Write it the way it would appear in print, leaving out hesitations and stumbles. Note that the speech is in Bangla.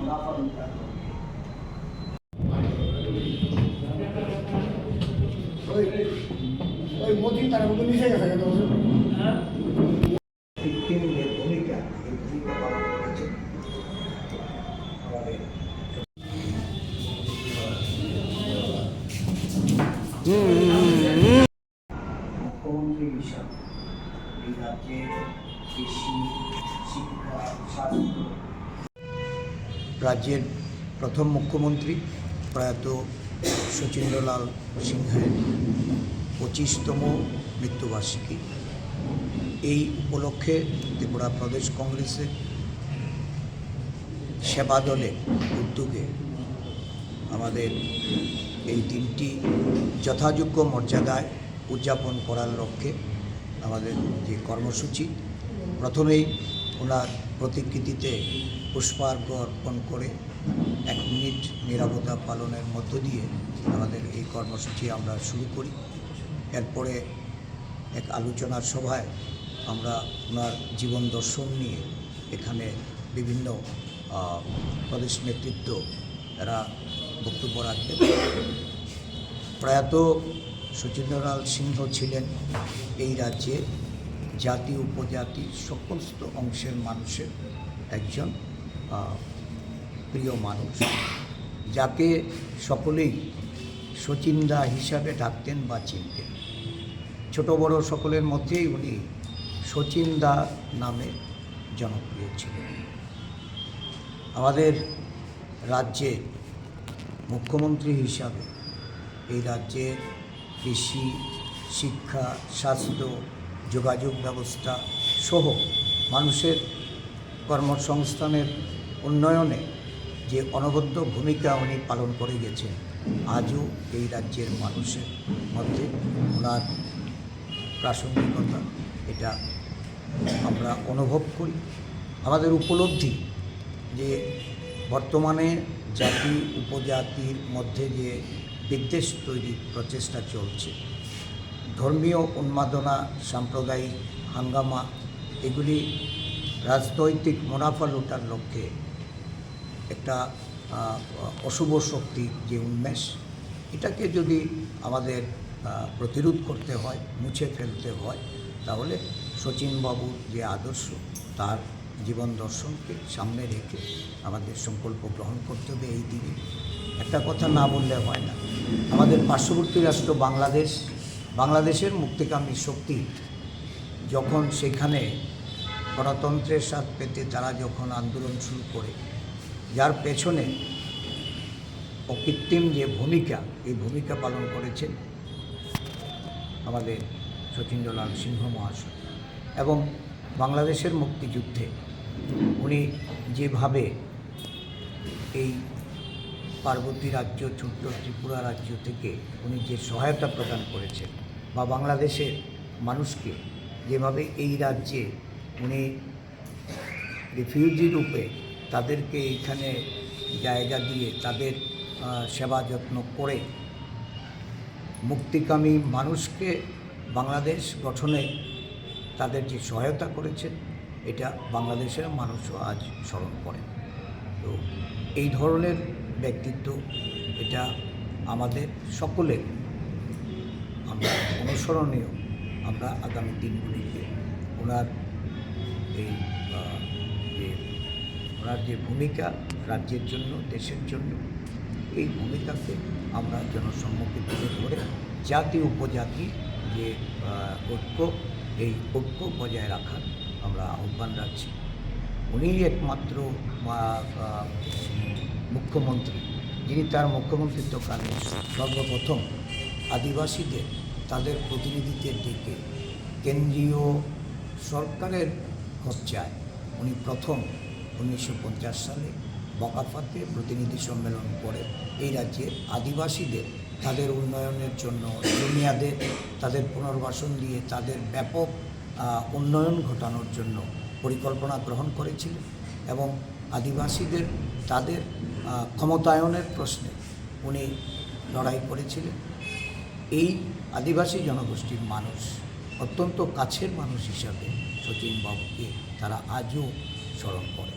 মুনাফা লুটার ওই মোদি তারা মতো মিশে গেছে যে ভূমিকা এই ভূমিকা পালন করেছে আমাদের মুখ্যমন্ত্রী হিসাবে এই রাজ্যের কৃষি শিক্ষা স্বাস্থ্য রাজ্যের প্রথম মুখ্যমন্ত্রী প্রয়াত শচীন্দ্রলাল সিনহার 25তম মৃত্যুবার্ষিকী। এই উপলক্ষে ত্রিপুরা প্রদেশ কংগ্রেসের সেবা দলের উদ্যোগে আমাদের এই দিনটি যথাযোগ্য মর্যাদায় উদযাপন করার লক্ষ্যে আমাদের যে কর্মসূচি, প্রথমেই ওনার প্রতিকৃতিতে পুষ্পার্ঘ্য অর্পণ করে 1 মিনিট নীরবতা পালনের মধ্য দিয়ে আমাদের এই কর্মসূচি আমরা শুরু করি। এরপরে এক আলোচনার সভায় আমরা ওনার জীবন দর্শন নিয়ে এখানে বিভিন্ন প্রদেশ নেতৃত্ব এরা বক্তব্য রাখবেন। প্রয়াত শচীন্দ্রলাল সিংহ ছিলেন এই রাজ্যে জাতি উপজাতি সমস্ত অংশের মানুষের একজন প্রিয় মানুষ, যাকে সকলেই শচীনদা হিসাবে ডাকতেন বা চিনতেন। ছোট বড় সকলের মধ্যেই উনি শচীনদা নামে জনপ্রিয় ছিলেন। আমাদের রাজ্যে মুখ্যমন্ত্রী হিসাবে এই রাজ্যে কৃষি শিক্ষা স্বাস্থ্য যোগাযোগ ব্যবস্থা সহ মানুষের কর্মসংস্থানের উন্নয়নে যে অনবদ্য ভূমিকা উনি পালন করে গেছেন, আজও এই রাজ্যের মানুষের মধ্যে ওনার প্রাসঙ্গিকতা এটা আমরা অনুভব করি। আমাদের উপলব্ধি যে বর্তমানে জাতি উপজাতির মধ্যে যে বিদ্বেষ তৈরির প্রচেষ্টা চলছে, ধর্মীয় উন্মাদনা, সাম্প্রদায়িক হাঙ্গামা, এগুলি রাজনৈতিক মুনাফা লুটার লক্ষ্যে একটা অশুভ শক্তির যে উন্মেষ, এটাকে যদি আমাদের প্রতিরোধ করতে হয়, মুছে ফেলতে হয়, তাহলে শচীনবাবুর যে আদর্শ, তার জীবন দর্শনকে সামনে রেখে আমাদের সংকল্প গ্রহণ করতে হবে। এই দিনে একটা কথা না বললে হয় না, আমাদের পার্শ্ববর্তী রাষ্ট্র বাংলাদেশের মুক্তিকামী শক্তি যখন সেখানে গণতন্ত্রের স্বাদ পেতে তারা যখন আন্দোলন শুরু করে, যার পেছনে অকৃত্রিম যে ভূমিকা, এই ভূমিকা পালন করেছেন আমাদের শচীন্দ্রলাল সিংহ মহাশয়। এবং বাংলাদেশের মুক্তিযুদ্ধে উনি যেভাবে এই পার্বতী রাজ্য, ছোট্ট ত্রিপুরা রাজ্য থেকে উনি যে সহায়তা প্রদান করেছেন, বা বাংলাদেশের মানুষকে যেভাবে এই রাজ্যে উনি রিফিউজি রূপে তাদেরকে এইখানে জায়গা দিয়ে তাদের সেবা যত্ন করে মুক্তিকামী মানুষকে বাংলাদেশ গঠনে তাদের যে সহায়তা করেছেন, এটা বাংলাদেশের মানুষও আজ স্মরণ করে। তো এই ধরনের ব্যক্তিত্ব, এটা আমাদের সকলের আমরা অনুসরণীয়। আমরা আগামী দিনগুলিতে ওনার এই ওনার যে ভূমিকা রাজ্যের জন্য, দেশের জন্য, এই ভূমিকাকে আমরা জনসম্মুখে তুলে ধরে জাতি উপজাতি যে ঐক্য, এই ঐক্য বজায় রাখার আমরা আহ্বান রাখছি। উনিই একমাত্র মুখ্যমন্ত্রী যিনি তার মুখ্যমন্ত্রিত্বকালে সর্বপ্রথম আদিবাসীদের তাদের প্রতিনিধিদের ডেকে কেন্দ্রীয় সরকারের খরচায় উনি প্রথম 1950 সালে বকাফাতে প্রতিনিধি সম্মেলন করে এই রাজ্যের আদিবাসীদের তাদের উন্নয়নের জন্য, জমিয়াদের তাদের পুনর্বাসন দিয়ে তাদের ব্যাপক উন্নয়ন ঘটানোর জন্য পরিকল্পনা গ্রহণ করেছিলেন। এবং আদিবাসীদের তাদের ক্ষমতায়নের প্রশ্নে উনি লড়াই করেছিলেন। এই আদিবাসী জনগোষ্ঠীর মানুষ অত্যন্ত কাছের মানুষ হিসাবে শচীনবাবুকে তারা আজও স্মরণ করে।